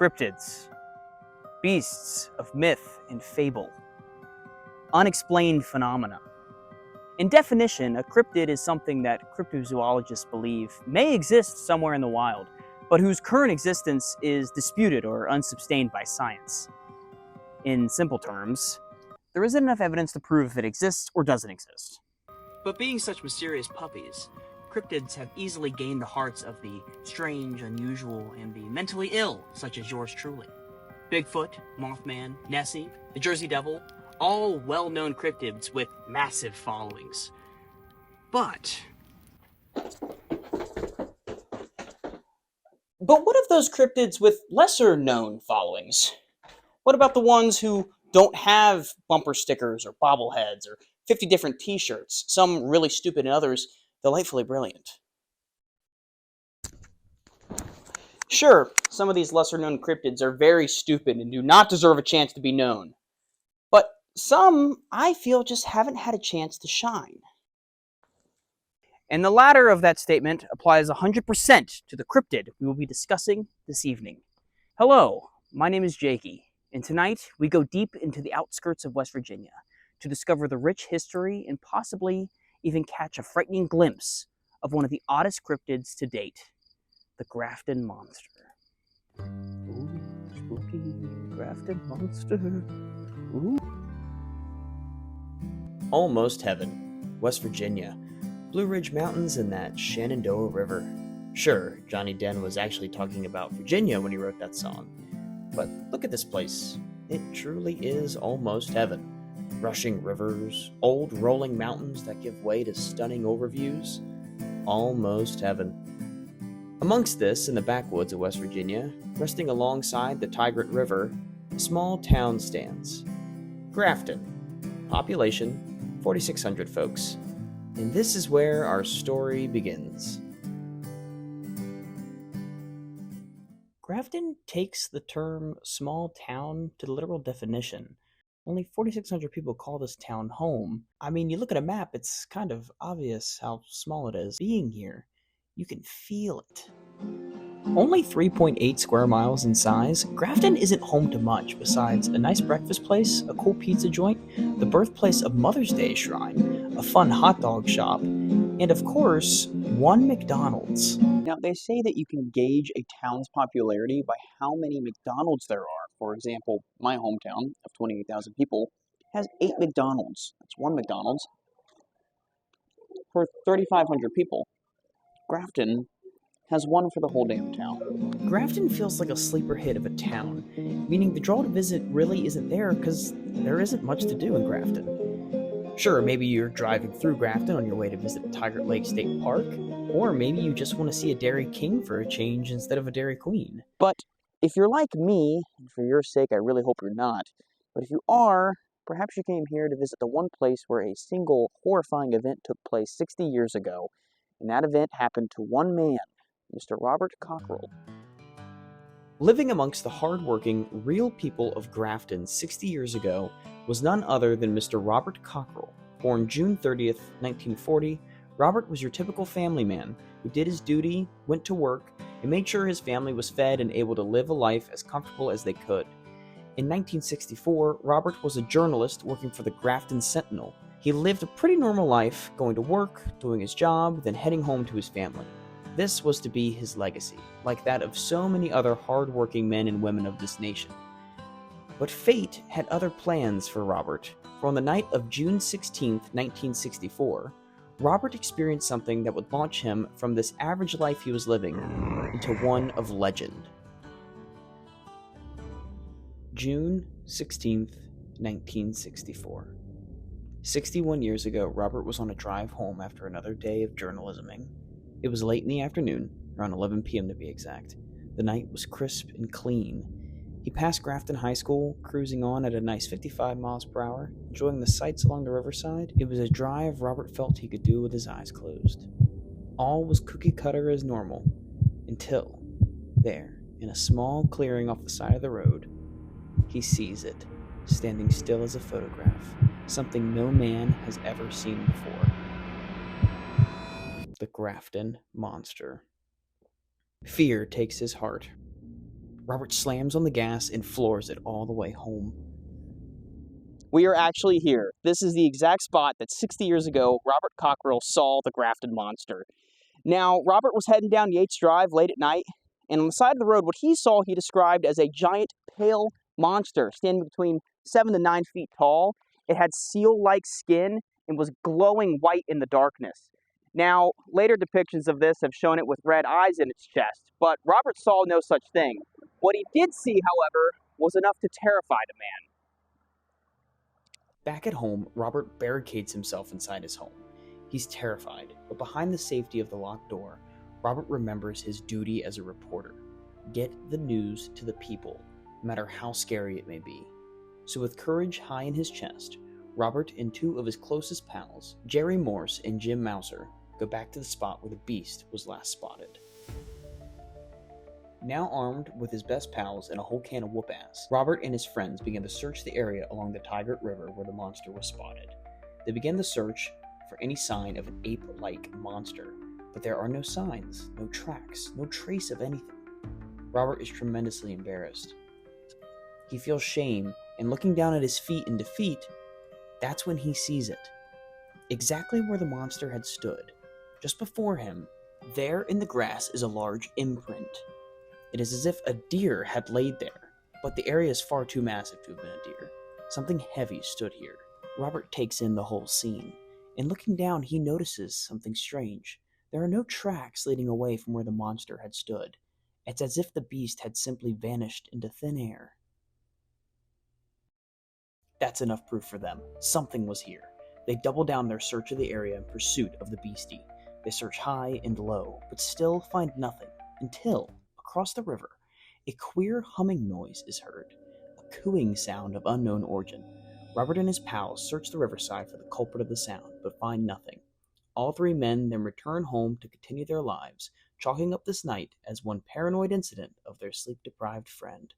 Cryptids, beasts of myth and fable, unexplained phenomena. In definition, a cryptid is something that cryptozoologists believe may exist somewhere in the wild, but whose current existence is disputed or unsustained by science. In simple terms, there isn't enough evidence to prove if it exists or doesn't exist. But being such mysterious puppies, cryptids have easily gained the hearts of the strange, unusual, and the mentally ill, such as yours truly. Bigfoot, Mothman, Nessie, the Jersey Devil, all well-known cryptids with massive followings. But what of those cryptids with lesser known followings? What about the ones who don't have bumper stickers or bobbleheads or 50 different t-shirts, some really stupid and others delightfully brilliant? Sure, some of these lesser known cryptids are very stupid and do not deserve a chance to be known. But some, I feel, just haven't had a chance to shine. And the latter of that statement applies 100% to the cryptid we will be discussing this evening. Hello, my name is Jakey, and tonight we go deep into the outskirts of West Virginia to discover the rich history and possibly even catch a frightening glimpse of one of the oddest cryptids to date, the Grafton Monster. Ooh, spooky Grafton Monster. Ooh. Almost heaven, West Virginia. Blue Ridge Mountains and that Shenandoah River. Sure, Johnny Denn was actually talking about Virginia when he wrote that song. But look at this place. It truly is almost heaven. Rushing rivers, old rolling mountains that give way to stunning overviews. Almost heaven. Amongst this, in the backwoods of West Virginia, resting alongside the Tigrit River, a small town stands. Grafton. Population, 4,600 folks. And this is where our story begins. Grafton takes the term small town to the literal definition. Only 4,600 people call this town home. I mean, you look at a map, it's kind of obvious how small it is. Being here, you can feel it. Only 3.8 square miles in size, Grafton isn't home to much besides a nice breakfast place, a cool pizza joint, the birthplace of Mother's Day shrine, a fun hot dog shop, and of course, one McDonald's. Now, they say that you can gauge a town's popularity by how many McDonald's there are. For example, my hometown of 28,000 people has 8 McDonald's. That's one McDonald's for 3,500 people. Grafton has one for the whole damn town. Grafton feels like a sleeper hit of a town, meaning the draw to visit really isn't there because there isn't much to do in Grafton. Sure, maybe you're driving through Grafton on your way to visit Tigert Lake State Park, or maybe you just want to see a Dairy King for a change instead of a Dairy Queen. But if you're like me, and for your sake I really hope you're not, but if you are, perhaps you came here to visit the one place where a single horrifying event took place 60 years ago, and that event happened to one man, Mr. Robert Cockrell. Living amongst the hard-working, real people of Grafton 60 years ago was none other than Mr. Robert Cockrell. Born June 30th, 1940, Robert was your typical family man who did his duty, went to work, and made sure his family was fed and able to live a life as comfortable as they could. In 1964, Robert was a journalist working for the Grafton Sentinel. He lived a pretty normal life, going to work, doing his job, then heading home to his family. This was to be his legacy, like that of so many other hard-working men and women of this nation. But fate had other plans for Robert, for on the night of June 16, 1964, Robert experienced something that would launch him from this average life he was living into one of legend. June 16, 1964. 61 years ago, Robert was on a drive home after another day of journalisming. It was late in the afternoon, around 11 p.m. to be exact. The night was crisp and clean. He passed Grafton High School, cruising on at a nice 55 miles per hour, enjoying the sights along the riverside. It was a drive Robert felt he could do with his eyes closed. All was cookie-cutter as normal, until, there, in a small clearing off the side of the road, he sees it, standing still as a photograph, something no man has ever seen before. The Grafton Monster. Fear takes his heart. Robert slams on the gas and floors it all the way home. We are actually here. This is the exact spot that 60 years ago Robert Cockrell saw the Grafton Monster. Now, Robert was heading down Yates Drive late at night, and on the side of the road, what he saw he described as a giant, pale monster standing between 7 to 9 feet tall. It had seal-like skin and was glowing white in the darkness. Now, later depictions of this have shown it with red eyes in its chest, but Robert saw no such thing. What he did see, however, was enough to terrify the man. Back at home, Robert barricades himself inside his home. He's terrified, but behind the safety of the locked door, Robert remembers his duty as a reporter. Get the news to the people, no matter how scary it may be. So with courage high in his chest, Robert and two of his closest pals, Jerry Morse and Jim Mouser, go back to the spot where the beast was last spotted. Now armed with his best pals and a whole can of whoop-ass, Robert and his friends began to search the area along the Tigert River where the monster was spotted. They began the search for any sign of an ape-like monster, but there are no signs, no tracks, no trace of anything. Robert is tremendously embarrassed. He feels shame, and looking down at his feet in defeat, that's when he sees it. Exactly where the monster had stood, just before him, there in the grass is a large imprint. It is as if a deer had laid there, but the area is far too massive to have been a deer. Something heavy stood here. Robert takes in the whole scene, and looking down he notices something strange. There are no tracks leading away from where the monster had stood. It's as if the beast had simply vanished into thin air. That's enough proof for them. Something was here. They double down their search of the area in pursuit of the beastie. They search high and low, but still find nothing, until, across the river, a queer humming noise is heard, a cooing sound of unknown origin. Robert and his pals search the riverside for the culprit of the sound, but find nothing. All three men then return home to continue their lives, chalking up this night as one paranoid incident of their sleep-deprived friend.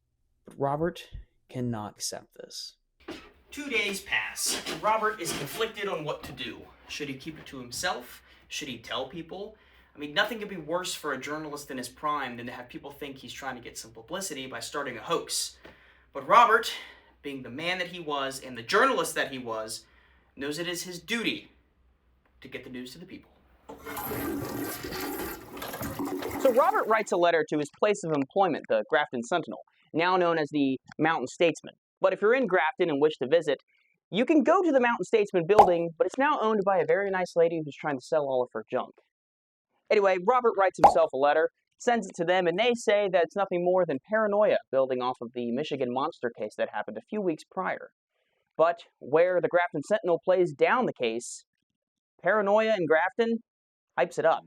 But Robert cannot accept this. 2 days pass, and Robert is conflicted on what to do. Should he keep it to himself? Should he tell people? I mean, nothing could be worse for a journalist in his prime than to have people think he's trying to get some publicity by starting a hoax. But Robert, being the man that he was and the journalist that he was, knows it is his duty to get the news to the people. So Robert writes a letter to his place of employment, the Grafton Sentinel, now known as the Mountain Statesman. But if you're in Grafton and wish to visit, you can go to the Mountain Statesman building, but it's now owned by a very nice lady who's trying to sell all of her junk. Anyway, Robert writes himself a letter, sends it to them, and they say that it's nothing more than paranoia building off of the Michigan monster case that happened a few weeks prior. But where the Grafton Sentinel plays down the case, paranoia in Grafton hypes it up.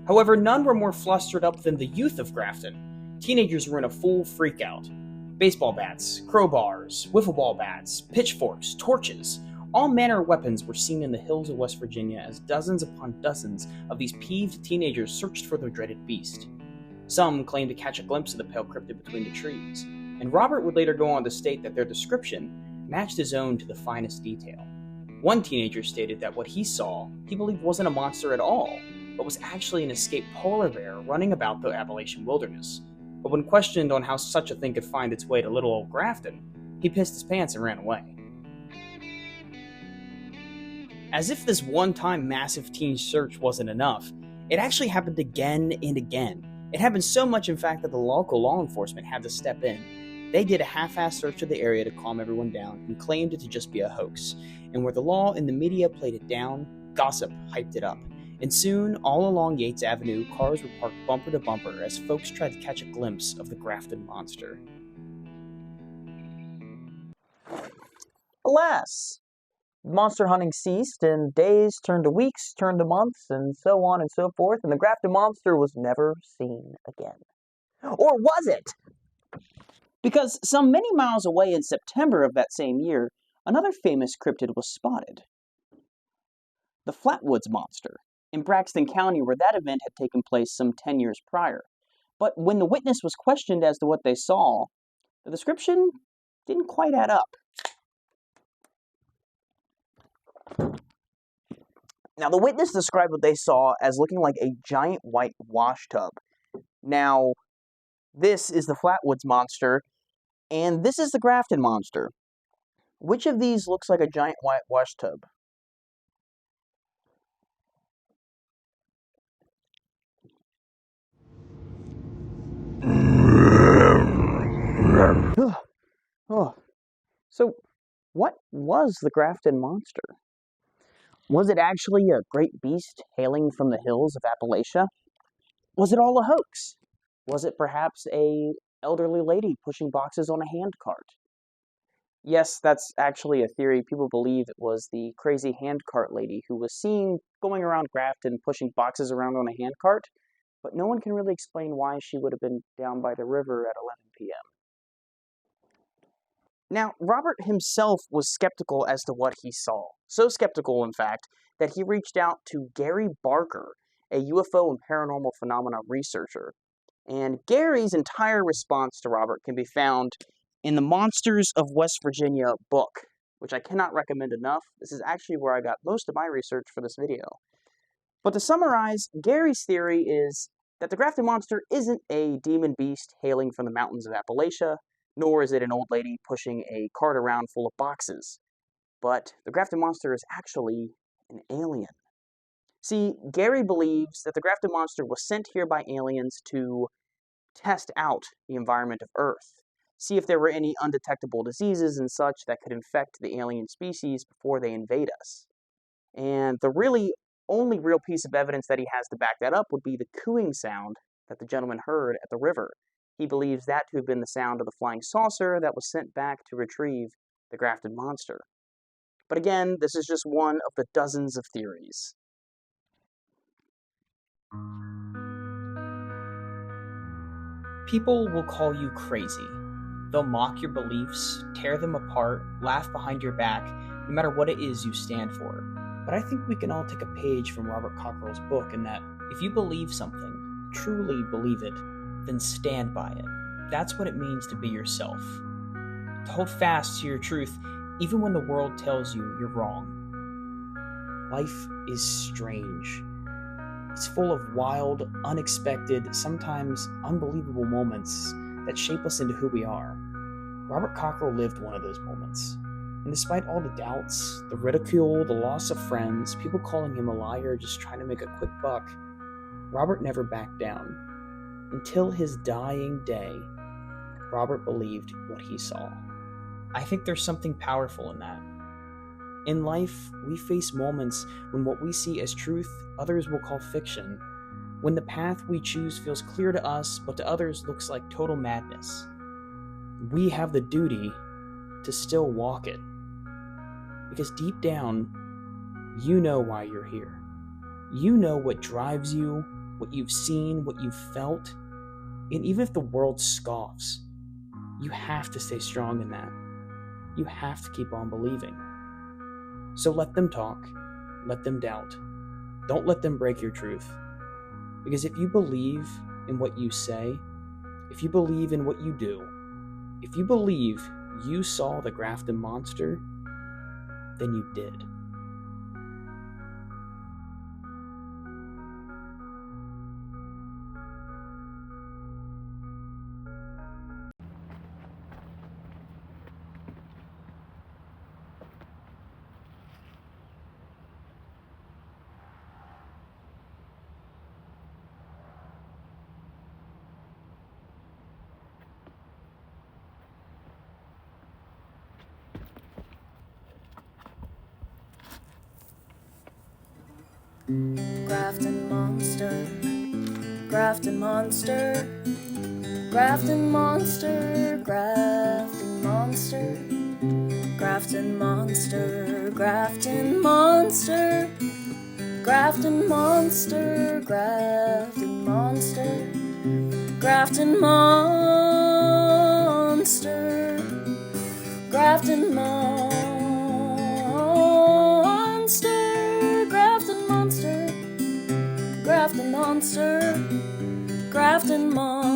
However, none were more flustered up than the youth of Grafton. Teenagers were in a full freakout. Baseball bats, crowbars, wiffle ball bats, pitchforks, torches, all manner of weapons were seen in the hills of West Virginia as dozens upon dozens of these peeved teenagers searched for the dreaded beast. Some claimed to catch a glimpse of the pale cryptid between the trees, and Robert would later go on to state that their description matched his own to the finest detail. One teenager stated that what he saw, he believed wasn't a monster at all, but was actually an escaped polar bear running about the Appalachian wilderness. But when questioned on how such a thing could find its way to little old Grafton, he pissed his pants and ran away. As if this one-time massive teen search wasn't enough, it actually happened again and again. It happened so much, in fact, that the local law enforcement had to step in. They did a half-assed search of the area to calm everyone down and claimed it to just be a hoax. And where the law and the media played it down, gossip hyped it up. And soon, all along Yates Avenue, cars were parked bumper to bumper as folks tried to catch a glimpse of the Grafton Monster. Alas, monster hunting ceased, and days turned to weeks, turned to months, and so on and so forth, and the Grafton Monster was never seen again. Or was it? Because some many miles away in September of that same year, another famous cryptid was spotted. The Flatwoods Monster, in Braxton County, where that event had taken place some 10 years prior. But when the witness was questioned as to what they saw, the description didn't quite add up. Now, the witness described what they saw as looking like a giant white wash tub. Now, this is the Flatwoods Monster, and this is the Grafton Monster. Which of these looks like a giant white wash tub? Oh. So, what was the Grafton Monster? Was it actually a great beast hailing from the hills of Appalachia? Was it all a hoax? Was it perhaps a elderly lady pushing boxes on a handcart? Yes, that's actually a theory. People believe it was the crazy handcart lady who was seen going around Grafton pushing boxes around on a handcart, but no one can really explain why she would have been down by the river at 11 p.m. Now, Robert himself was skeptical as to what he saw. So skeptical, in fact, that he reached out to Gary Barker, a UFO and paranormal phenomena researcher. And Gary's entire response to Robert can be found in the Monsters of West Virginia book, which I cannot recommend enough. This is actually where I got most of my research for this video. But to summarize, Gary's theory is that the Grafton Monster isn't a demon beast hailing from the mountains of Appalachia, nor is it an old lady pushing a cart around full of boxes. But the Grafton Monster is actually an alien. See, Gary believes that the Grafton Monster was sent here by aliens to test out the environment of Earth, see if there were any undetectable diseases and such that could infect the alien species before they invade us. And the really only real piece of evidence that he has to back that up would be the cooing sound that the gentleman heard at the river. He believes that to have been the sound of the flying saucer that was sent back to retrieve the Grafton Monster. But again, this is just one of the dozens of theories. People will call you crazy. They'll mock your beliefs, tear them apart, laugh behind your back, no matter what it is you stand for. But I think we can all take a page from Robert Cockrell's book in that if you believe something, truly believe it, then stand by it. That's what it means to be yourself. To hold fast to your truth, even when the world tells you you're wrong. Life is strange. It's full of wild, unexpected, sometimes unbelievable moments that shape us into who we are. Robert Cockrell lived one of those moments. And despite all the doubts, the ridicule, the loss of friends, people calling him a liar just trying to make a quick buck, Robert never backed down. Until his dying day, Robert believed what he saw. I think there's something powerful in that. In life, we face moments when what we see as truth, others will call fiction. When the path we choose feels clear to us, but to others looks like total madness. We have the duty to still walk it. Because deep down, you know why you're here. You know what drives you, what you've seen, what you've felt. And even if the world scoffs, you have to stay strong in that. You have to keep on believing. So let them talk, let them doubt. Don't let them break your truth. Because if you believe in what you say, if you believe in what you do, if you believe you saw the Grafton Monster, then you did. Grafton Monster, Grafton Monster, Grafton Monster, Grafton Monster, Grafton Monster, Grafton Monster, Grafton Monster, Grafton Monster, Grafton Monster, Grafton Monster, Grafton Monster, Grafton Monster, Grafton Monster.